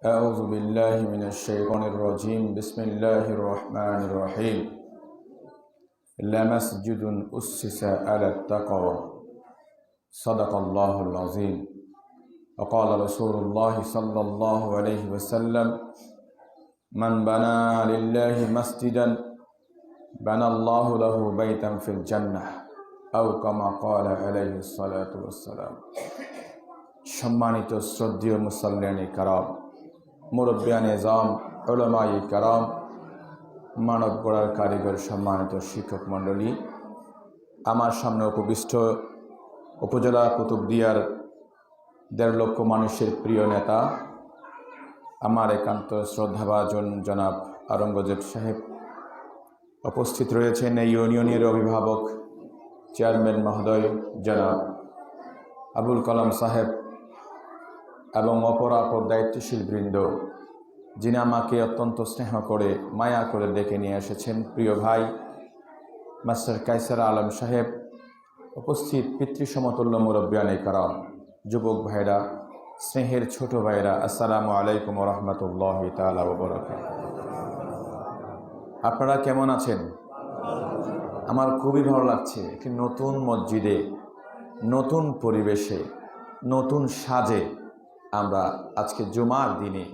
أعوذ بالله من الشيطان الرجيم بسم الله الرحمن الرحيم لمسجد أسس على التقوى صدق الله العظيم وقال رسول الله صلى الله عليه وسلم من بنى لله مسجدا بنى الله له بيتا في الجنة أو كما قال عليه الصلاة والسلام সম্মানিত শ্রদ্ধেয় মুসল্লিয়ানে কারাম, মুরব্বিয়ানে নিজাম, উলামায়ে কারাম, মানব গড়ার কারিগর, সম্মানিত শিক্ষক মণ্ডলী, আমার সামনে উপবিষ্ট উপজেলা কুতুবদিয়ার ১.৫ লক্ষ মানুষের প্রিয় নেতা, আমার একান্ত শ্রদ্ধাভাজন জনাব আওরঙ্গজেব সাহেব, উপস্থিত রয়েছেন এই ইউনিয়নের অভিভাবক চেয়ারম্যান মহোদয় জনাব আবুল কালাম সাহেব এবং অপরাপর দায়িত্বশীল বৃন্দ, যিনি আমাকে অত্যন্ত স্নেহ করে মায়া করে ডেকে নিয়ে এসেছেন, প্রিয় ভাই মাস্টার কায়সার আলম সাহেব, উপস্থিত পিতৃসমতুল্য মুরব্বিয়ানে কারাম, যুবক ভাইরা, স্নেহের ছোট ভাইরা, আসসালামু আলাইকুম ওয়া রাহমাতুল্লাহি তাআলা ওয়া বারাকাতুহু। আপনারা কেমন আছেন? আমার খুবই ভালো লাগছে। একটি নতুন মসজিদে, নতুন পরিবেশে, নতুন সাজে আমরা আজকে জুমার দিনে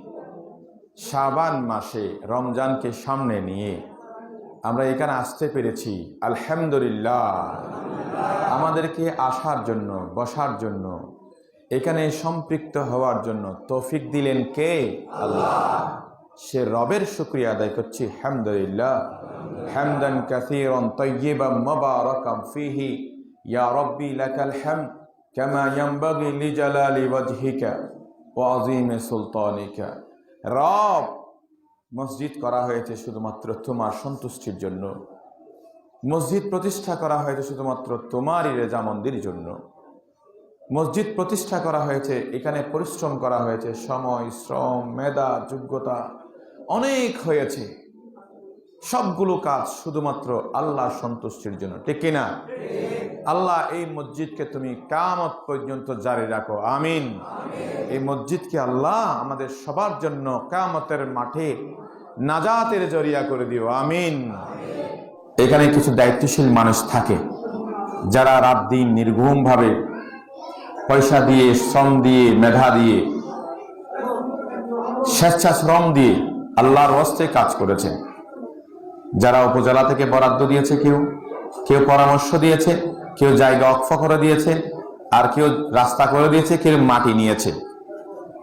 শাবান মাসে রমজানকে সামনে নিয়ে আমরা এখানে আসতে পেরেছি। আলহামদুলিল্লাহ। আমাদেরকে আসার জন্য, বসার জন্য, এখানে সম্পৃক্ত হওয়ার জন্য তৌফিক দিলেন কে? আল্লাহ। সে রবের শুকরিয়া আদায় করছি। আলহামদুলিল্লাহ, হামদান কাসীরান তাইয়্যিবান মুবারাকান ফীহি ইয়া রাব্বি লাকাল হামদ কামা ইয়ানবাগি লিজালালি ওয়াজহিকা ওয়া আযীমি সুলতানিকা। রব, মসজিদ করা হয়েছে শুধুমাত্র তোমার সন্তুষ্টির জন্য। মসজিদ প্রতিষ্ঠা করা হয়েছে শুধুমাত্র তোমারই রেজামন্দির জন্য। মসজিদ প্রতিষ্ঠা করা হয়েছে, এখানে পরিশ্রম করা হয়েছে, সময়, শ্রম, মেধা, যোগ্যতা অনেক হয়েছে। সবগুলো কাজ শুধুমাত্র আল্লাহর সন্তুষ্টির জন্য, ঠিক কিনা? আল্লাহ, এই মসজিদকে তুমি কিয়ামত পর্যন্ত জারি রাখো, আমিন। এই মসজিদকে আল্লাহ আমাদের সবার জন্য কিয়ামতের মাঠে নাজাতের জরিয়া করে দিও, আমিন। এখানে কিছু দায়িত্বশীল মানুষ থাকে, যারা রাত দিন নির্ঘুমভাবে পয়সা দিয়ে, শ্রম দিয়ে, মেধা দিয়ে, স্বেচ্ছাশ্রম দিয়ে আল্লাহর ওয়াস্তে কাজ করেছেন। যারা উপজেলা থেকে বরাদ্দ দিয়েছে, কেউ পরামর্শ দিয়েছে, কেউ জায়গা ওয়াকফ করে দিয়েছে, আর কেউ রাস্তা করে দিয়েছে, কেউ মাটি নিয়েছে।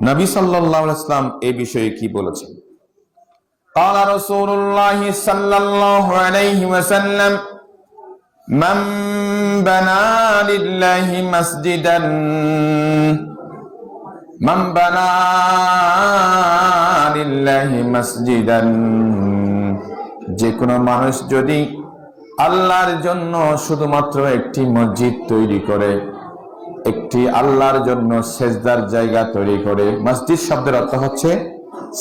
নবী সাল্লাল্লাহু আলাইহি ওয়াসাল্লাম এই বিষয়ে কি বলেছেন? قال رسول الله صلى الله عليه وسلم من بنى لله مسجدا من بنى لله مسجدا, যে কোনো মানুষ যদি আল্লাহর জন্য শুধুমাত্র একটি মসজিদ তৈরি করে, একটি আল্লাহর জন্য সেজদার জায়গা তৈরি করে। মসজিদ শব্দের অর্থ হচ্ছে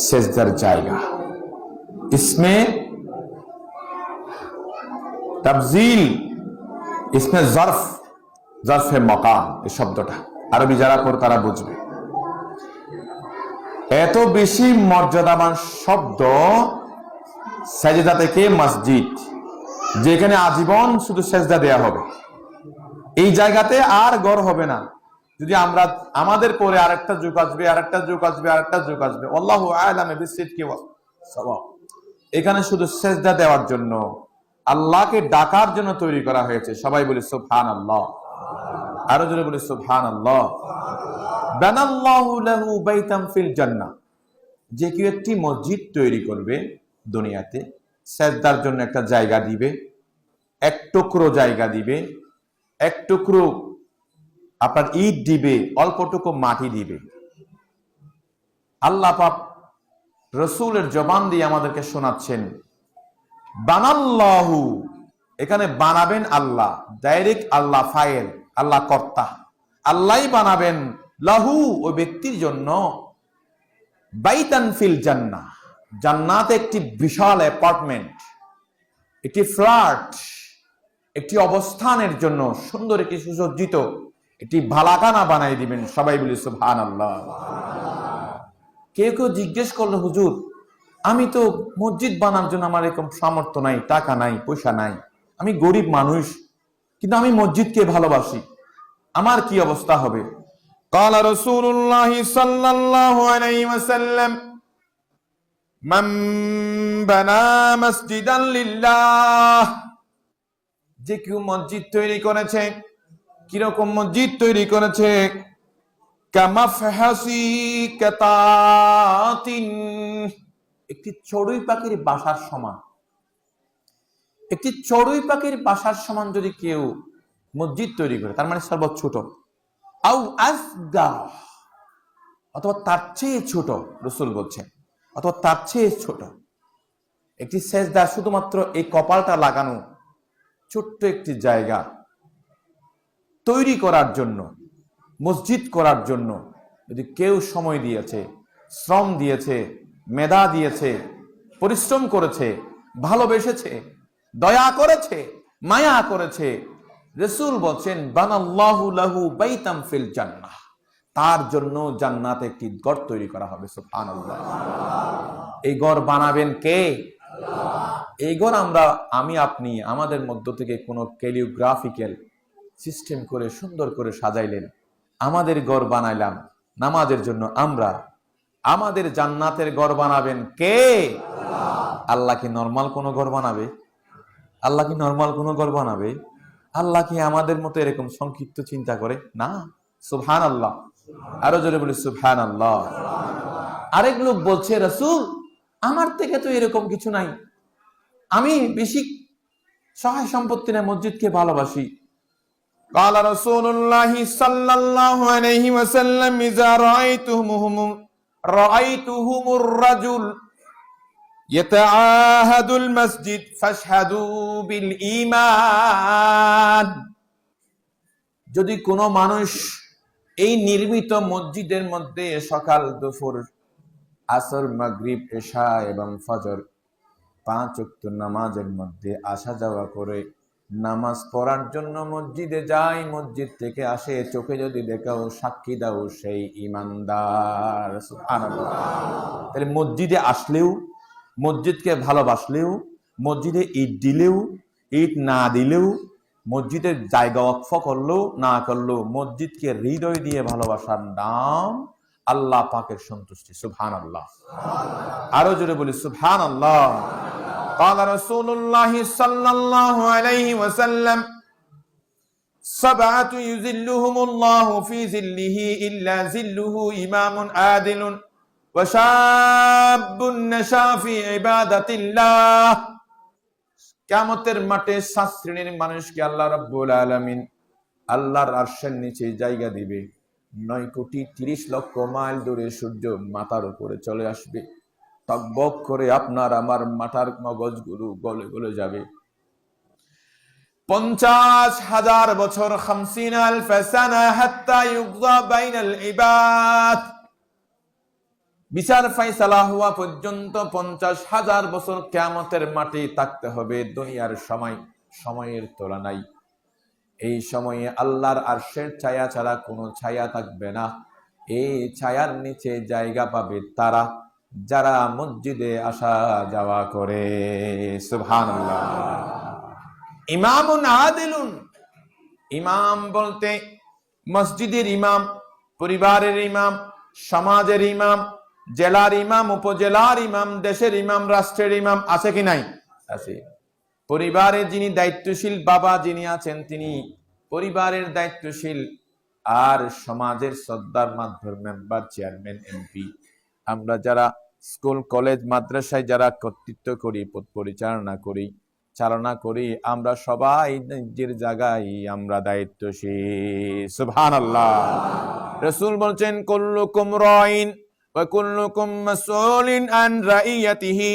সেজদার জায়গা। ইসমে তাবজিল, ইসমে জরফ, জরফে মাকাম, এই শব্দটা আরবি যারা পড়ে তারা বুঝবে। এত বেশি মর্যাদাবান শব্দ সাজদা থেকে মসজিদ, যেখানে আজীবন শুধু সেজদা দেয়া হবে। এই জায়গাতে আর ঘর হবে না। যদি আমরা আমাদের পরে আরেকটা যুগ আসবে, আরেকটা যুগ আসবে, আরেকটা যুগ আসবে, আল্লাহু আ'লামু বিসিদকি ওয়া সাওয়াব। এখানে শুধু সেজদা দেওয়ার জন্য, আল্লাহকে ডাকার জন্য তৈরি করা হয়েছে। সবাই বলি সুবহানাল্লাহ, আরো জোরে বলি সুবহানাল্লাহ। বানাল্লাহু লাহু বাইতান ফিল জান্নাহ, যে কেউ একটি মসজিদ তৈরি করবে দুনিয়াতে, সেজদার জন্য একটা জায়গা দিবে, এক টুকরো জায়গা দিবে, এক টুকরো আপনার ইট দিবে, অল্পটুকু মাটি দিবে। আল্লাহ পাক রসুলের জবান দিয়ে আমাদেরকে শোনাচ্ছেন, বানাল্লাহু, এখানে বানাবেন আল্লাহ, ডাইরেক্ট আল্লাহ ফাইল, আল্লাহ কর্তা, আল্লাহই বানাবেন, লাহু, ওই ব্যক্তির জন্য, বাইতান ফিল জান্নাহ, জান্নাতে একটি বিশাল অ্যাপার্টমেন্ট, একটি ফ্ল্যাট, একটি অবস্থানের জন্য সুন্দর একটি সুসজ্জিত একটি বালাখানা বানাই দিবেন। সবাই বলি সুবহানাল্লাহ। কেউ কেউ জিজ্ঞেস করলো, হুজুর আমি তো মসজিদ বানার জন্য আমার এরকম সামর্থ্য নাই, টাকা নাই, পয়সা নাই, আমি গরিব মানুষ, কিন্তু আমি মসজিদকে ভালোবাসি, আমার কি অবস্থা হবে? قال رسول الله صلى الله عليه وسلم من بنى مسجدا لله, যে কেউ মসজিদ তৈরি করেছে, কিরকম মসজিদ তৈরি করেছে? কামাফহাসি কাতাতিন, একটি চড়ুই পাখির বাসার সমান, একটি চড়ুই পাখির বাসার সমান যদি কেউ মসজিদ তৈরি করে, তার মানে সর্বোচ্চ ছোট, আও আসগা, অথবা তার চেয়ে ছোট, রাসূল বলছেন, অথবা তার চেয়ে ছোট একটি সেজদা, শুধুমাত্র এই কপালটা লাগানো ছোট্ট একটি জায়গা তৈরি করার জন্য, মসজিদ করার জন্য যদি কেউ সময় দিয়েছে, শ্রম দিয়েছে, মেধা দিয়েছে, পরিশ্রম করেছে, ভালোবেসেছে, দয়া করেছে, মায়া করেছে, রাসূল বলছেন বানাল্লাহু লাহু বাইতাম ফিল জান্নাহ, তার জন্য জান্নাতে একটি ঘর তৈরি করা হবে। সুবহানাল্লাহ। এই ঘর বানাবেন কে? এই ঘর আমি আপনি আমাদের মধ্য থেকে কোনো ক্যালিওগ্রাফিক্যাল সিস্টেম করে সুন্দর করে সাজাইলেন, আমাদের ঘর বানাইলাম নামাজের জন্য আমরা, আমাদের জান্নাতের ঘর বানাবেন কে? আল্লাহ কি নরমাল কোনো ঘর বানাবে? আল্লাহ কি নরমাল কোনো ঘর বানাবে? আল্লাহ কি আমাদের মতো এরকম সংক্ষিপ্ত চিন্তা করে? না। সুবহানাল্লাহ। আরো জোরে বলি সুবহানাল্লাহ। আরেক লোক বলছে, রাসূল আমার থেকে তো এরকম কিছু নাই, আমি বেশি সহায় সম্পত্তি না, মসজিদকে ভালোবাসি। قال رسول الله صلى الله عليه وسلم إذا رأيتهم الرجل يتعاهد المسجد فاشهدوا بالإيمان, যদি কোনো মানুষ এই নির্মিত মসজিদের মধ্যে সকাল দুপুর আসর মাগরিব এশা এবং ফজর 5 ওয়াক্ত নামাজের মধ্যে আসা যাওয়া করে, নামাজ পড়ার জন্য মসজিদে যায়, মসজিদ থেকে আসে, চোখে যদি দেখাও, সাক্ষী দাও সেই ঈমানদার। সুবহানাল্লাহ। তাহলে মসজিদে আসলেও, মসজিদকে ভালোবাসলেও, মসজিদে ইট দিলেও, ইট না দিলেও, মসজিদের জায়গা ওয়াকফ করলেও না করলেও, মসজিদকে হৃদয় দিয়ে ভালোবাসার নাম আল্লাহ পাকের সন্তুষ্টি। সুবহানাল্লাহ। আরো জোরে বলি সুবহানাল্লাহ। قال رسول الله صلى الله عليه وسلم سبعة يذلهم الله في ظله إلا ظله إمام عادل وشاب نشأ في عبادة الله, কিয়ামতের মাঠে 7 শ্রেণীর মানুষকে আল্লাহ রাব্বুল আলামিন আল্লাহর আরশের নিচে জায়গা দিবে। 9,30,00,000 মাইল দূরে সূর্য মাথার উপরে চলে আসবে, টকবক করে আপনার আমার মাথার মগজগুলো গলে গলে যাবে। 50,000 বছর 50,000 সানা হাত্তা ইউকযা বাইনাল ইবাদ, বিচার ফায়সালা হওয়া পর্যন্ত 50,000 বছর কিয়ামতের মাঠে থাকতে হবে। দুনিয়ার সময়ের তুলনায় এই সময়ে আল্লাহর আরশের ছায়া ছাড়া কোনো ছায়া থাকবে না। এই ছায়ার নিচে জায়গা পাবে তারা যারা মসজিদে আসা যাওয়া করে। সুবহানাল্লাহ। ইমামুন আদিলুন, ইমাম বলতে মসজিদের ইমাম, পরিবারের ইমাম, সমাজের ইমাম, জেলার ইমাম, উপজেলার ইমাম, দেশের ইমাম, রাষ্ট্রের ইমাম, আছে কি নাই? আছে। পরিবারে যিনি দায়িত্বশীল বাবা যিনি আছেন তিনি পরিবারের দায়িত্বশীল, আর সমাজের সর্দার, মাধ্যম মেম্বার, চেয়ারম্যান, এমপি, আমরা যারা স্কুল কলেজ মাদ্রাসায় যারা কর্তৃত্ব করি, পরিচালনা করি, আমরা সবাই নিজের জায়গায় আমরা দায়িত্বশীল। সুবহানাল্লাহ। রাসূল বলছেন কুল্লুকুম রাইন ওয়া কুল্লুকুম মাসউলিন আন রাইয়াতিহি,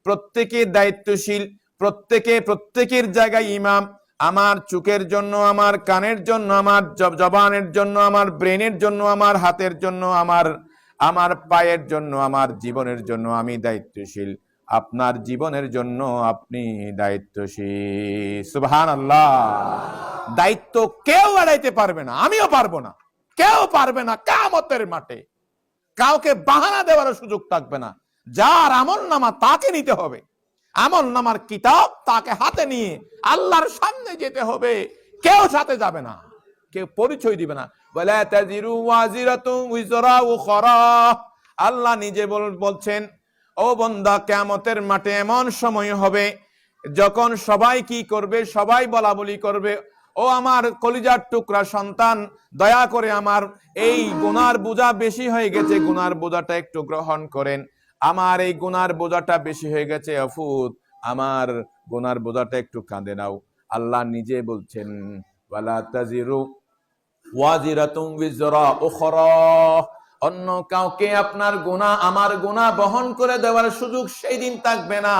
প্রত্যেকে দায়িত্বশীল, প্রত্যেকের জায়গায় ইমাম। আমার চোখের জন্য, আমার কানের জন্য, আমার জবানের জন্য, আমার ব্রেনের জন্য, আমার হাতের জন্য, আমার পায়ের জন্য, আমার জীবনের জন্য আমি দায়িত্বশীল। আপনার জীবনের জন্য আপনি দায়িত্বশীল। সুবহানাল্লাহ। দায়িত্ব কেউ এড়াইতে পারবে না, আমিও পারবো না, কেউ পারবে না কিয়ামতের মাঠে। কাউকে বাহানা দেওয়ার সুযোগ থাকবে না। যার আমলনামা তাকে নিতে হবে, আমলনামার কিতাব তাকে হাতে নিয়ে আল্লাহর সামনে যেতে হবে। কেউ সাথে যাবে না, কেউ পরিচয় দিবে না। ওয়ালা তাজিরু ওয়াজিরাতুন উযরা উখরা, আল্লাহ নিজে বলছেন, ও বান্দা, কিয়ামতের মাঠে এমন সময় হবে যখন সবাই কি করবে, সবাই বলা বলি করবে, ও আমার কলিজার টুকরা সন্তান, দয়া করে আমার এই গুনার বোঝা বেশি হয়ে গেছে, গুনার বোঝাটা একটু গ্রহণ করেন। আমার এই গুনার বোঝাটা বেশি হয়ে গেছে আফুত, আমার গুনার বোঝাটা একটু কাঁধে নাও। আল্লাহ নিজে বলছেন, ওয়ালা তাজিরু ওয়াজিরাতুন উযরা উখরা, অন্য কাউকে আপনার গুনাহ আমার গুনাহ বহন করে দেওয়ার সুযোগ সেই দিন থাকবে না।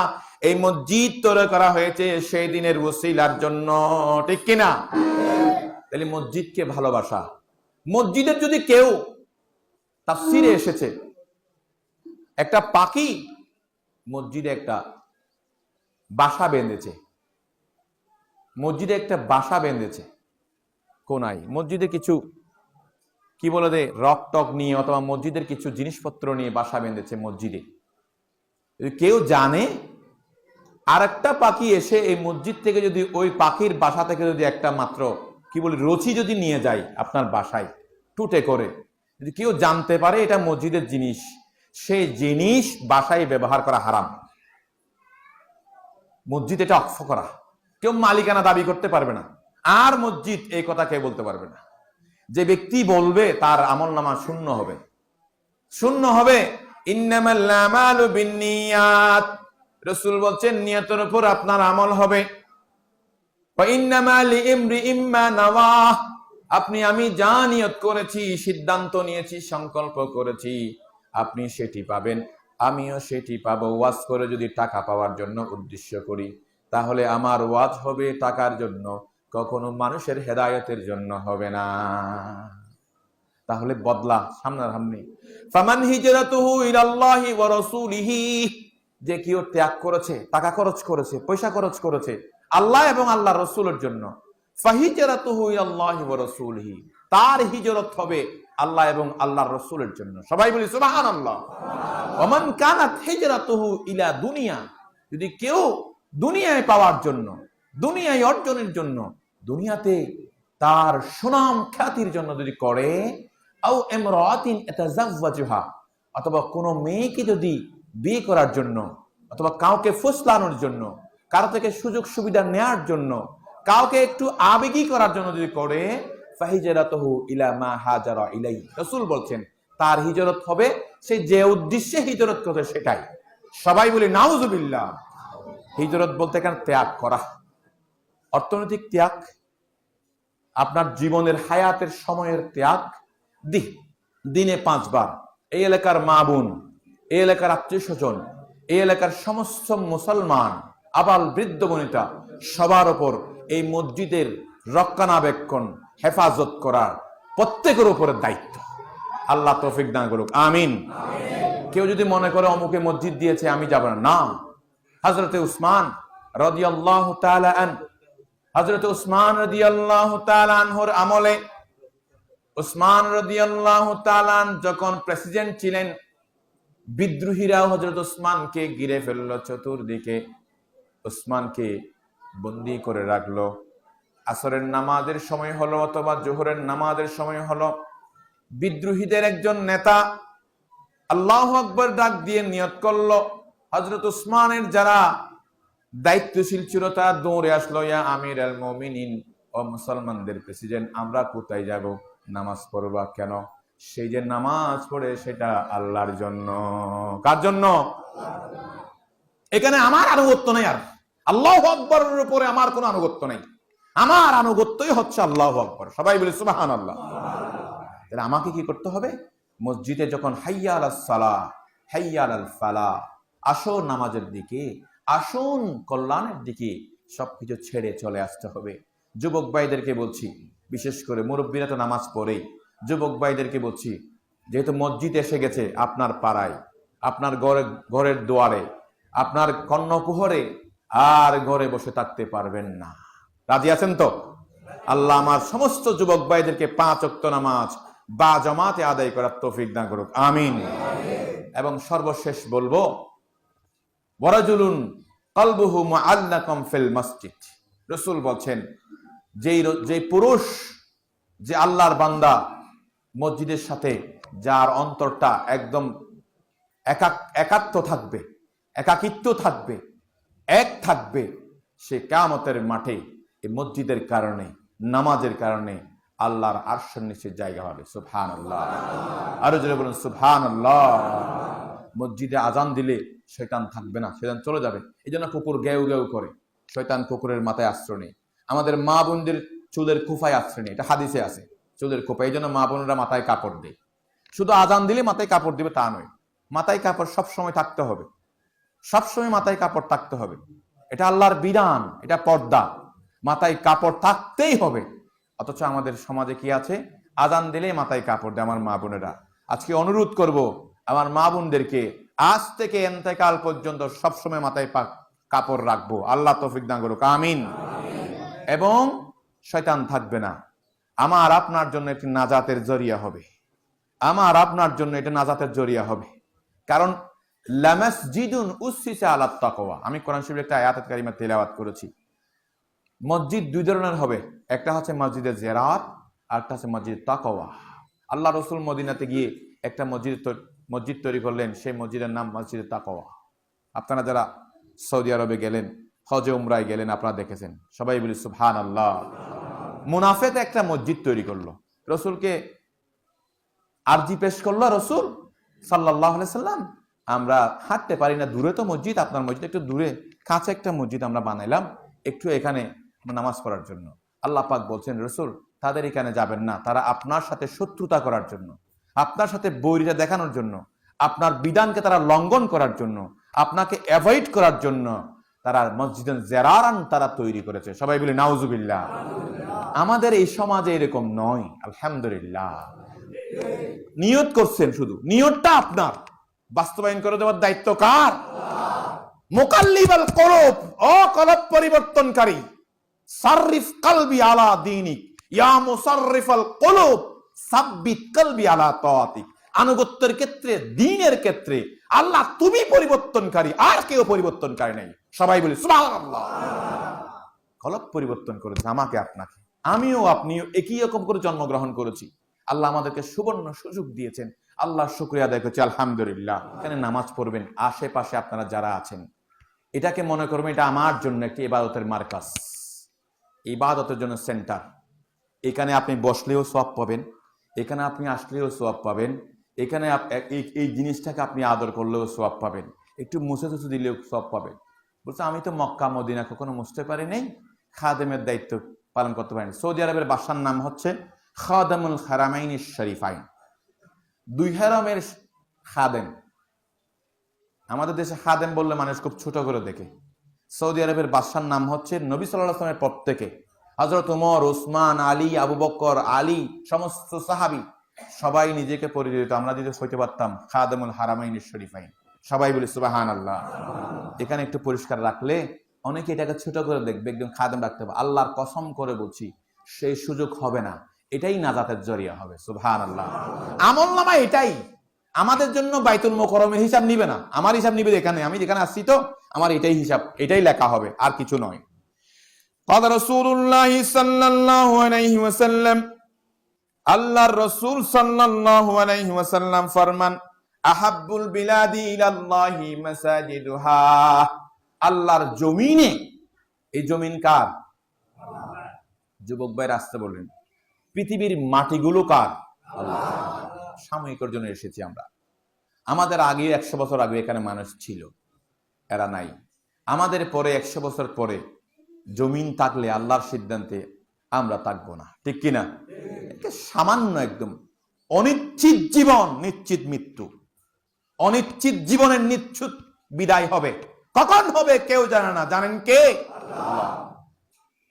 এই মসজিদ তৈরি করা হয়েছে সেই দিনের ওসিলার জন্য, ঠিক কিনা? তাহলে মসজিদকে ভালোবাসা। মসজিদের যদি কেউ, তাফসীরে এসেছে, একটা পাখি মসজিদে একটা বাসা বেঁধেছে, মসজিদে একটা বাসা বেঁধেছে কোনায়, মসজিদে কিছু কি বলে দে রক টক নিয়ে অথবা মসজিদের কিছু জিনিসপত্র নিয়ে বাসা বেঁধেছে মসজিদে। কেউ জানে আর একটা পাখি এসে এই মসজিদ থেকে যদি ওই পাখির বাসা থেকে যদি একটা মাত্র কি বলি রচি যদি নিয়ে যায় আপনার বাসায় টুটে করে, যদি কেউ জানতে পারে এটা মসজিদের জিনিস, সেই জিনিস বাসায় ব্যবহার করা হারাম। মসজিদ এটা অক্ষ করা, কেউ মালিকানা দাবি করতে পারবে না, আর মসজিদ এই কথা কেউ বলতে পারবে না। যে ব্যক্তি বলবে তার আমলনামা শূন্য হবে, শূন্য হবে। ইন্নামাল আমালু বিন্নিয়াত, রাসূল বলছেন নিয়তের উপর আপনার আমল হবে। ওয়া ইন্নামা লিইমরিইম মা নাওয়া, আপনি আমি যা নিয়ত করেছি, সিদ্ধান্ত নিয়েছি, সংকল্প করেছি, আপনি সেটি পাবেন, আমিও সেটি পাবো। ওয়াজ করে যদি টাকা পাওয়ার জন্য উদ্দেশ্য করি, তাহলে আমার ওয়াজ হবে টাকার জন্য, কখনো মানুষের হেদায়েতের জন্য হবে না। তাহলে বদলা সামনাসামনি। ফামান হিজরাতুহু ইলাল্লাহি ওয়া রাসূলিহি, যে কেউ ত্যাগ করেছে, টাকা খরচ করেছে, পয়সা খরচ করেছে আল্লাহ এবং আল্লাহর রাসূলের জন্য, ফাহিজরাতুহু ইলাল্লাহি ওয়া রাসূলিহি, তার হিজরত হবে আল্লাহ এবং আল্লাহর রাসূলের জন্য। সবাই বলি সুবহানাল্লাহ। ওয়া মান কানাত হিজরাতুহু ইলা দুনিয়া, যদি কেউ দুনিয়ায় পাওয়ার জন্য, দুনিয়ায় অর্জনের জন্য, দুনিয়াতে তার সুনাম খ্যাতির জন্য যদি করে, আও ইমরাতিন ইয়াতাযাওয়াজুহা, অথবা কোনো মেয়েকে যদি বিয়ে করার জন্য, অথবা কাউকে ফুসলানোর জন্য, কারো থেকে সুযোগ সুবিধা নেয়ার জন্য, কাউকে একটু আবেগী করার জন্য যদি করে, ফাহিজরাতুহু ইলা মা হাজারা ইলাই, রাসূল বলছেন তার হিজরত হবে সে যে উদ্দেশ্যে হিজরত করে সেটাই। সবাই বলি নাউজুবিল্লাহ। হিজরত বলতে এখানে ত্যাগ করা, অর্থনৈতিক ত্যাগ, আপনার জীবনের হায়াতের সময়ের ত্যাগ। দিনে 5 বার এই এলাকার মা বোন, এই এলাকার আত্মীয় স্বজন, এই এলাকার সমস্ত মুসলমান, আবাল বৃদ্ধ বনিতা, সবার ওপর এই মসজিদের রক্ষণাবেক্ষণ হেফাজত করার প্রত্যেকের উপরে দায়িত্ব। আল্লাহ তৌফিক দান করুক, আমিন। কেউ যদি মনে করে অমুকে মসজিদ দিয়েছে আমি যাব না, হযরতে উসমান রাদিয়াল্লাহু তাআলা আনহু, হযরতে উসমান রাদিয়াল্লাহু তাআলা আনহুর আমলে, উসমান রাদিয়াল্লাহু তাআলা যখন প্রেসিডেন্ট ছিলেন, বিদ্রোহীরা হযরত উসমানকে ঘিরে ফেললো চতুর্দিকে, উসমানকে বন্দী করে রাখলো। আসরের নামাজের সময় হলো অথবা জোহরের নামাজের সময় হলো, বিদ্রোহীদের একজন নেতা আল্লাহু আকবার ডাক দিয়ে নিয়ত করলো, হযরত উসমানের যারা দায়িত্বশীল ছিল তারা দৌড়ে আসলো, ইয়া আমির আল মুমিনিন, ও মুসলমানদের প্রেসিডেন্ট, আমরা কোথায় যাব? নামাজ পড়বা কেন? সেই যে নামাজ পড়ে সেটা আল্লাহর জন্য। কার জন্য? এখানে আমার আনুগত্য নেই, আর আল্লাহু আকবরের উপরে আমার কোনো আনুগত্য নেই, আমার আনুগত্যই হচ্ছে আল্লাহু আকবার। সবাই বলি সুবহানাল্লাহ। তাহলে আমাকে কি করতে হবে? মসজিদে যখন হাইয়া আলাস সালাহ, হাইয়া আলাল ফালাহ, আসুন নামাজের দিকে, আসুন কল্যাণের দিকে, সবকিছু ছেড়ে চলে আসতে হবে। যুবক ভাইদেরকে বলছি, বিশেষ করে মুরব্বীরা তো নামাজ পড়েই, যুবক ভাইদেরকে বলছি, যেহেতু মসজিদ এসে গেছে আপনার পাড়ায়, আপনার ঘরের দুয়ারে, আপনার কর্ণকুহরে, আর ঘরে বসে থাকতে পারবেন না। রাজি আছেন তো? আল্লাহ আমার সমস্ত যুবক ভাইদেরকে 5 ওয়াক্ত নামাজ বা জামাতে আদায় করার তৌফিক দান করুক, আমিন। এবং সর্বশেষ বলবো, ওয়ারাজুলুন কলবুহু মুআল্লাকুম ফিল মসজিদ। রাসূল বলছেন, যেই পুরুষ, যে আল্লাহর বান্দা, মসজিদের সাথে যার অন্তরটা একদম একাত্ম থাকবে, একাকিত্ব থাকবে, এক থাকবে, সে কিয়ামতের মাঠে এই মসজিদের কারণে, নামাজের কারণে আল্লাহর আরশের নিচে জায়গা হবে। সুবহানাল্লাহ, আরো জোরে বলুন সুবহানাল্লাহ। মসজিদে আজান দিলে শয়তান থাকবে না, শয়তান চলে যাবে। এই জন্য কুকুর গেউ গেউ করে, শয়তান কুকুরের মাথায় আশ্রয় নেই। আমাদের মা বোনদের চুলের খোপায় আশ্রয় নেই, এটা হাদিসে আছে, চুলের খোপা। এই জন্য মা বোনরা মাথায় কাপড় দেয়। শুধু আজান দিলে মাথায় কাপড় দিবে তা নয়, মাথায় কাপড় সবসময় থাকতে হবে, সবসময় মাথায় কাপড় থাকতে হবে। এটা আল্লাহর বিধান, এটা পর্দা, মাথায় কাপড় থাকতেই হবে। অথচ আমাদের সমাজে কি আছে, আজান দিলেই মাথায় কাপড় দেয়। আমার মা বোনেরা, আজকে অনুরোধ করব আমার মা বোনদেরকে, আজ থেকে এন্তেকাল পর্যন্ত সবসময় মাথায় কাপড় রাখবো। আল্লাহ তৌফিক দান করুক, আমিন। এবং শয়তান থাকবে না। আমার আপনার জন্য একটি নাজাতের জরিয়া হবে, আমার আপনার জন্য এটা নাজাতের জরিয়া হবে। কারণ লামাসজিদুন উসসিসা আলাত তাকওয়া, আমি কোরআন শরীফের একটা আয়াত কারিমা তেলাওয়াত করেছি। মসজিদ দুই ধরনের হবে, একটা হচ্ছে মসজিদে জিয়ারাত, আর একটা হচ্ছে মসজিদ তাকওয়া। আল্লাহ রাসূল মদিনাতে গিয়ে একটা মসজিদ তৈরি করলেন, সেই মসজিদের নাম মসজিদে তাকওয়া। আপনারা যারা সৌদি আরবে গেলেন, হজে উমরায় গেলেন, আপনারা দেখেছেন। সবাই বলি সুবহানাল্লাহ। মুনাফেক একটা মসজিদ তৈরি করলো, রসুলকে আরজি পেশ করলো। রসুল সাল্লাল্লাহু আলাইহি সাল্লাম, আমরা হাঁটতে পারি না, দূরে তো মসজিদ, আপনার মসজিদ একটু দূরে, কাছে একটা মসজিদ আমরা বানাইলাম একটু এখানে নামাজ পড়ার জন্য। আল্লাহ পাক বলছেন, রসুল তাদের এখানে যাবেন না, তারা আপনার সাথে শত্রুতা করার জন্য, আপনার সাথে বৈরিতা দেখানোর জন্য, আপনার বিধানকে তারা লঙ্ঘন করার জন্য, আপনাকে অ্যাভয়েড করার জন্য তারা মসজিদে জিরারান তারা তৈরি করেছে। সবাই বলি নাউজুবিল্লাহ। আমাদের এই সমাজে এরকম নয়, আলহামদুলিল্লাহ। নিয়ত করছেন, শুধু নিয়তটা আপনার, বাস্তবায়ন করে দেওয়ার দায়িত্ব কার? মুকাল্লিবাল কুলুব, ও কলব পরিবর্তনকারী, সাররিফ কলবি আলা দীনিক, ইয়া মুসাররিফাল কুলুব সাব্বিত কলবি আলা তাআতিক। আনুগত্যের ক্ষেত্রে, দ্বীনের ক্ষেত্রে আল্লাহ তুমি পরিবর্তনকারী, আর কেউ পরিবর্তনকারী নাই। সবাই বলি সুবহানাল্লাহ। কলব পরিবর্তন করেছে আমাকে, আপনাকে, আমিও আপনিও একই রকম করে জন্মগ্রহণ করেছি। আল্লাহ আমাদেরকে সুবর্ণ সুযোগ দিয়েছেন, আল্লাহ শুকরিয়া আদায় করছি, আলহামদুলিল্লাহ। এখানে নামাজ পড়বেন, আশেপাশে আপনারা যারা আছেন, এটাকে মনে করবেন এটা আমার জন্য একটি ইবাদতের মার্কাজ, ইবাদতের জন্য সেন্টার। এখানে আপনি বসলেও সওয়াব পাবেন, এখানে আপনি আসলেও সওয়াব পাবেন, এখানে এই জিনিসটাকে আপনি আদর করলেও সওয়াব পাবেন, একটু মুছে টুছে দিলেও সওয়াব পাবেন। বলছে আমি তো মক্কা মদিনা কখনো মুছতে পারি নাই, খাদেমের দায়িত্ব পালন করতে পারেন। সৌদি আরবের বাসার নাম হচ্ছে খাদামুল হারামাইন শরীফাইন, দুই হারামের খাদেম। আমাদের দেশে খাদেম বললে মানুষ খুব ছোট করে দেখে। সৌদি আরবের বাদশার নাম হচ্ছে নবী সাল্লাল্লাহু আলাইহি ওয়াসাল্লামের পর থেকে হযরত ওমর, ওসমান, আলী, আবু বকর, আলী, সমস্ত সাহাবী সবাই নিজেকে পরিচিত, আমরা যদি হইতে পারতাম খাদেমুল হারামাইন শরীফাইন। সবাই বলি সুবহানাল্লাহ। এখানে একটু পরিষ্কার রাখলে অনেকে এটাকে ছোট করে দেখবে, একদম খাদেম রাখতে হবে। আল্লাহর কসম করে বলছি, সেই সুযোগ হবে না, এটাই নাজাতের জরিয়া হবে। সুবহানাল্লাহ। আমলনামা এটাই আমাদের জন্য বাইতুল মুকাররমের হিসাব নিবে না, আমার হিসাব নিবে এখানে, আমি যেখানে আসছি তো আমার এটাই হিসাব, এটাই লেখা হবে, আর কিছু নয়। قال رسول الله صلى الله عليه وسلم, আল্লাহর রাসূল সাল্লাল্লাহু আলাইহি ওয়াসাল্লাম ফরমান, আহাব্বুল বিলাদি ইলাল্লাহি মাসাজিদুহা। আল্লাহর জমিনে, এই জমিন কার? যুবক ভাই রাস্তা বলেন, পৃথিবীর মাটিগুলো কার? আল্লাহ। সাময়িকের জন্য এসেছি আমরা, আমাদের আগে 100 বছর আগে এখানে মানুষ ছিল, এরা নাই। আমাদের পরে 100 বছর পরে জমিন থাকলে আল্লাহর সিদ্ধান্তে আমরা থাকবো না, ঠিক কিনা? সামান্য একদম অনিশ্চিত জীবন, নিশ্চিত মৃত্যু, অনিশ্চিত জীবনের নিশ্চিত বিদায় হবে। কখন হবে কেউ জানে না, জানেন কে? আল্লাহ।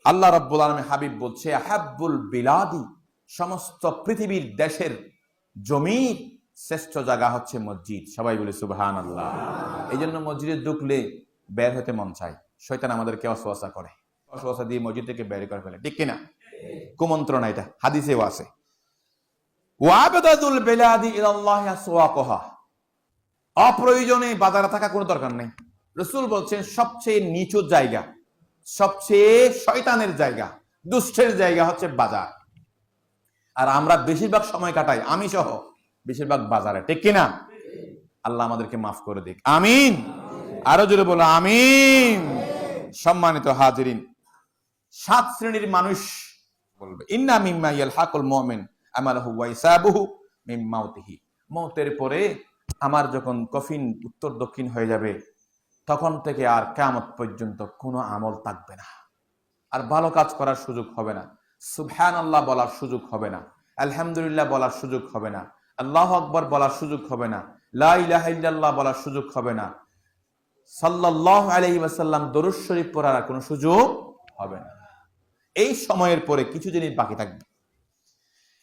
আল্লাহ রাব্বুল আলামিন হাবিব বলছে, আহাব্বুল বিলাদি, সমস্ত পৃথিবীর দেশের জমির শ্রেষ্ঠ জায়গা হচ্ছে মসজিদ। সবাই বলে সুবহানাল্লাহ। এই জন্য মসজিদে ঢুকলে বের হতে মন চায়, শয়তান আমাদেরকে ওয়াসওয়াসা করে, ওয়াসওয়াসা দিয়ে মসজিদ থেকে বের করে ফেলে, ঠিক কিনা? কুমন্ত্রণা, এটা হাদিসেও আছে। ওয়াবদাদুল বিলাদি ইলাল্লাহি আসওয়াকুহা, অপ্রয়োজনে বাজারে থাকা কোনো দরকার নেই। রাসূল বলছেন সবচেয়ে নিচু জায়গা, সবচেয়ে শয়তানের জায়গা, দুষ্টের জায়গা হচ্ছে বাজার। আর আমরা বেশিরভাগ সময় কাটাই, আমি সহ বেশিরভাগ বাজারে, ঠিক কিনা? আল্লাহ আমাদেরকে মাফ করে দিক, আমিন। আরো জোরে বলো আমিন। সম্মানিত হাজিরিন, 7 শ্রেণীর মানুষ বলবে ইন্না মিম্মা ইয়ালহাকুল মুমিন আমালহু ওয়া হিসাবুহু মিন মাউতিহি। মওতের পরে আমার যখন কফিন উত্তর দক্ষিণ হয়ে যাবে, তখন থেকে আর কিয়ামত পর্যন্ত কোনো আমল থাকবে না, আর ভালো কাজ করার সুযোগ হবে না, সুবহানাল্লাহ বলার সুযোগ হবে না, আলহামদুলিল্লাহ বলার সুযোগ হবে না, আল্লাহু আকবার বলার সুযোগ হবে না, লা ইলাহা ইল্লাল্লাহ বলার সুযোগ হবে না, সাল্লাল্লাহু আলাইহি ওয়াসাল্লাম দরুদ শরীফ পড়ার কোনো সুযোগ হবে না। এই সময়ের পরে কিছু জিনিস বাকি থাকবে।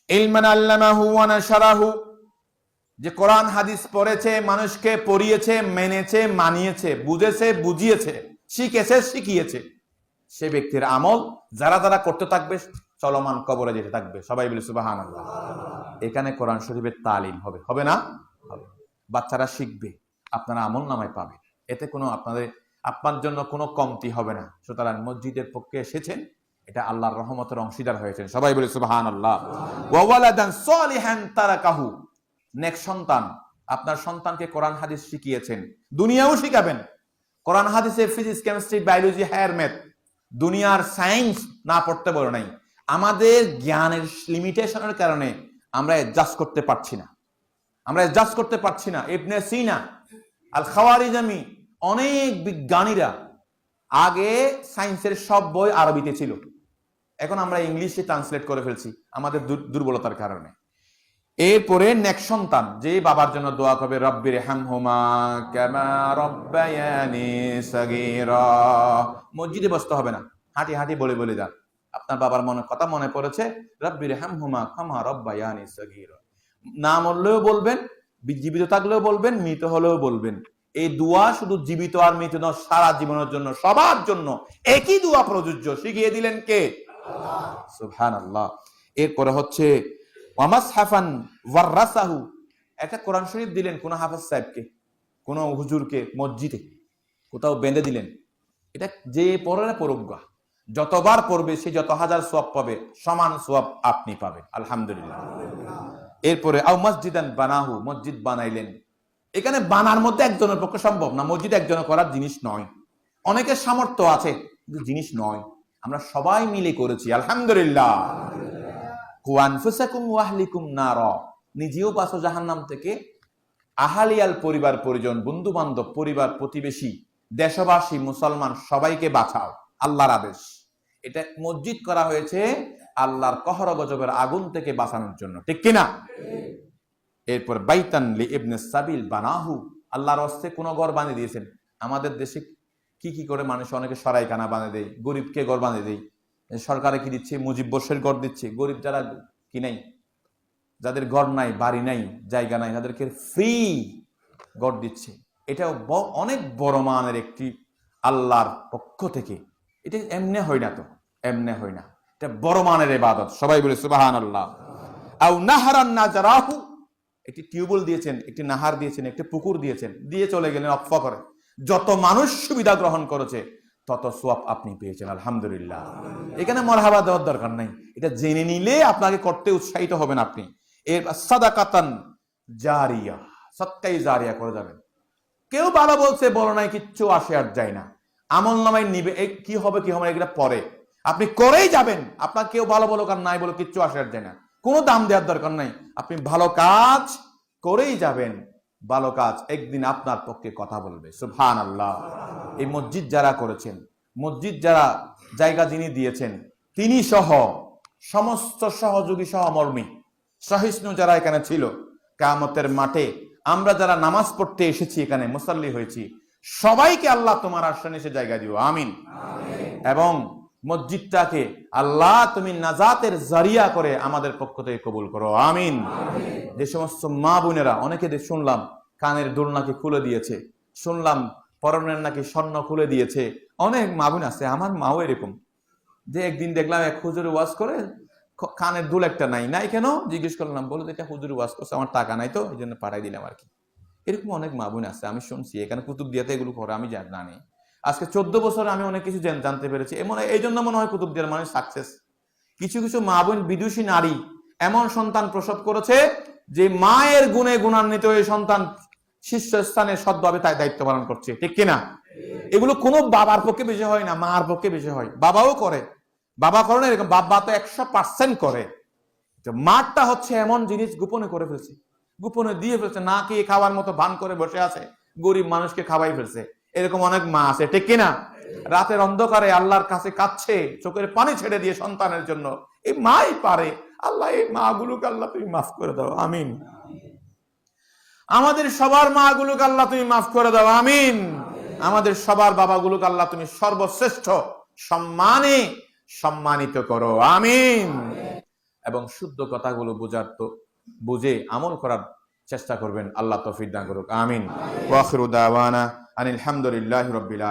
ইলমান আল্লামাহু ওয়া নাশারাহু, যে কোরআন হাদিস পড়েছে, মানুষকে পড়িয়েছে, মেনেছে, মানিয়েছে, বুঝেছে, বুঝিয়েছে, শিখেছে, শিখিয়েছে, সে ব্যক্তির আমল যারা যারা করতে থাকবে চলমান কবরে যেতে থাকবে। সবাই বলে সুবহানাল্লাহ। এখানে কোরআন শরীফের তালিম হবে, হবে না? হবে। বাচ্চারা শিখবে, আপনারা আমল নামায় পাবে, এতে কোনো আপনার জন্য কোনো কমতি হবে না। সুতরাং মসজিদের পক্ষে এসেছেন, এটা আল্লাহর রহমতের অংশীদার হয়েছেন। সবাই বলে সুবহানাল্লাহ। ওয়া ওয়ালাদান সালিহান তারাকাহু, নেক সন্তান, আপনার সন্তানকে কোরআন হাদিস শিখিয়েছেন, দুনিয়াও শিখাবেন। কোরআন হাদিসে physics, chemistry, biology, higher math, দুনিয়ার সায়েন্স না পড়তে বলো নাই। আমাদের জ্ঞানের লিমিটেশনের কারণে আমরা অ্যাডজাস্ট করতে পারছি না, ইবনে সিনা, আল খাওয়ারিজামি, অনেক বিজ্ঞানীরা, আগে সায়েন্সের সব বই আরবিতে ছিল, এখন আমরা ইংলিশে ট্রান্সলেট করে ফেলছি আমাদের দুর্বলতার কারণে। এরপরে নেক সন্তান, যে বাবার জন্য দোয়া করবে রব্বির হামহুমা কামা রব্বায়ানি সাগীরা। মসজিদে বসতে হবে না, হাঁটি হাঁটি বলে বলে যান, আপনার বাবার কথা মনে পড়েছে, রব্বির হামহুমা কামা রব্বায়ানি সাগীরা। না মরলেও বলবেন, জীবিত থাকলেও বলবেন, মৃত হলেও বলবেন। এই দোয়া শুধু জীবিত আর মৃত নয়, সারা জীবনের জন্য, সবার জন্য একই দোয়া প্রযোজ্য। শিখিয়ে দিলেন কে? আল্লাহ। সুবহানাল্লাহ। এরপরে হচ্ছে ওয়ামাসহাফান ওয়ারাসাহু, একটা কোরআন শরীফ দিলেন কোন হাফেজ সাহেবকে, কোন হুজুরকে, মসজিদে কোথাও বেঁধে দিলেন, এটা যে পড়ে না পড়ুক, যতবার পড়বে সে যত হাজার সওয়াব পাবে, সমান সওয়াব আপনি পাবেন, আলহামদুলিল্লাহ। এরপরে আও মসজিদান বানাহু, মসজিদ বানাইলেন। এখানে বানার মধ্যে একজনের পক্ষে সম্ভব না, মসজিদ একজনের করার জিনিস নয়, অনেকের সামর্থ্য আছে কিন্তু জিনিস নয়, আমরা সবাই মিলে করেছি, আলহামদুলিল্লাহ। কু আনফুসাকুম ওয়া আহলিকুম নারা, নিজেও বাঁচো জাহান্নাম থেকে, আহালিয়াল পরিবার পরিজন, বন্ধু বান্ধব, পরিবার প্রতিবেশী, দেশবাসী, মুসলমান সবাইকে বাঁচাও, আল্লাহর আদেশ। এটা মসজিদ করা হয়েছে আল্লাহর কহর গজবের আগুন থেকে বাঁচানোর জন্য, ঠিক কিনা? এরপর বাইতান লি ইবনে সাবিল বানাহু, আল্লাহর হস্তে কোন ঘর বানিয়ে দিয়েছেন। আমাদের দেশে কি করে মানুষ অনেকে সরাইখানা বানিয়ে দেয়, গরিবকে ঘর বানিয়ে দেয়। সরকারে কি দিচ্ছে? মুজিব বর্ষের ঘর দিচ্ছে। গরিব যারা কি নাই, যাদের ঘর নাই, বাড়ি নাই, জায়গা নাই, তাদেরকে ফ্রি ঘর দিচ্ছে। এটাও অনেক বড় মানের একটি আল্লাহর পক্ষ থেকে, এটা এমনি হয় না, তো এমনি হয় না, এটা বড় মানের ইবাদত। সবাই বলে সুবহানাল্লাহ। আও নাহরান নাজরাহু, একটি টিউবওয়েল দিয়েছেন, একটি নাহার দিয়েছেন, একটি পুকুর দিয়েছেন, দিয়ে চলে গেলেন অফ করে। যত মানুষ সুবিধা গ্রহণ করেছে তত সওয়াব আপনি পেয়েছেন, আলহামদুলিল্লাহ। এখানে মারহাবা দেওয়ার দরকার নাই, এটা জেনে নিলে আপনাকে করতে উৎসাহিত হবেন আপনি। এর সাদাকাতান জারিয়া, সদকায়ে জারিয়া করে যাবেন। কেউ ভালো বলছে, বলো নাই, কিচ্ছু আসে আর যায় না, আমল নামায় নিবে, কি হবে এগুলা পরে, আপনি করেই যাবেন। আপনার কেউ ভালো বলো আর নাই বলো, কিচ্ছু আসে আর যায় না, কোনো দাম দেওয়ার দরকার নাই, আপনি ভালো কাজ করেই যাবেন। ভালো কাজ একদিন আপনার পক্ষে কথা বলবে, সুবহানাল্লাহ। এই মসজিদ যারা করেছেন, মসজিদ যারা জায়গা যিনি দিয়েছেন, তিনি সহ সমস্ত সহযোগী সহমর্মী সহিষ্ণু যারা এখানে ছিল, কিয়ামতের মাঠে আমরা যারা নামাজ পড়তে এসেছি, এখানে মুসাল্লি হয়েছি, সবাইকে আল্লাহ তোমার আসনে এসে জায়গা দিও, আমিন। এবং মসজিদটাকে আল্লাহ তুমি নাজাতের জারিয়া করে আমাদের পক্ষ থেকে কবুল করো, আমিন। যে সমস্ত মা বোনেরা, অনেকে শুনলাম কানের দুল নাকি খুলে দিয়েছে, শুনলাম পরনের নাকি স্বর্ণ খুলে দিয়েছে, অনেক মা বোন আছে, আমার মাও এরকম, যে একদিন দেখলাম এক হুজুর ওয়াজ করে কানের দুল একটা নাই কেন জিজ্ঞেস করলাম, বলো এটা হুজুর ওয়াজ করছে, আমার টাকা নাই তো এই জন্য পাঠাই দিলাম আর কি। এরকম অনেক মা বোন আছে, আমি শুনছি এখানে কুতুবদিয়াতে এগুলো করে, আমি জানি। আজকে 14 বছরে আমি অনেক কিছু জানতে পেরেছি। এই জন্য মনে হয় কুতুবদিয়ার মানুষ সাকসেস। কিছু কিছু মা বোন বিদুষী নারী এমন সন্তান প্রসব করেছে যে মায়ের গুণে গুণান্বিত এই সন্তান শীর্ষস্থানে সৎভাবে তাই দায়িত্ব পালন করছে, ঠিক কিনা? এগুলো কোনো বাবার পক্ষে বেশি হয় না, মার পক্ষে বেশি হয়। বাবাও করে, বাবা করে না এরকম, বাবা তো 100% করে। মারটা হচ্ছে এমন জিনিস গোপনে করে ফেলছে, গোপনে দিয়ে ফেলছে, না কি খাওয়ার মতো ভান করে বসে আছে, গরিব মানুষকে খাওয়াই ফেলছে। এরকম অনেক মা আছে, ঠিক কিনা? রাতের অন্ধকারে আল্লাহর কাছে কাঁদছে, চোখের পানি ছেড়ে দিয়ে সন্তানের জন্য। এই মাই পারে। আল্লাহ এই মা গুলোকে আল্লাহ তুমি মাফ করে দাও, আমিন। আমাদের সবার মা গুলোকে আল্লাহ তুমি মাফ করে দাও, আমিন। আমাদের সবার বাবাগুলোকে আল্লাহ তুমি সর্বশ্রেষ্ঠ সম্মানে সম্মানিত করো, আমিন। এবং শুদ্ধ কথাগুলো বুঝে আমল করার চেষ্টা করবেন, আল্লাহ তৌফিক দান করুক, আমিন। ওয়া আখিরু দাওয়ানা আনিল হামদুলিল্লাহি রাব্বিল আলামিন।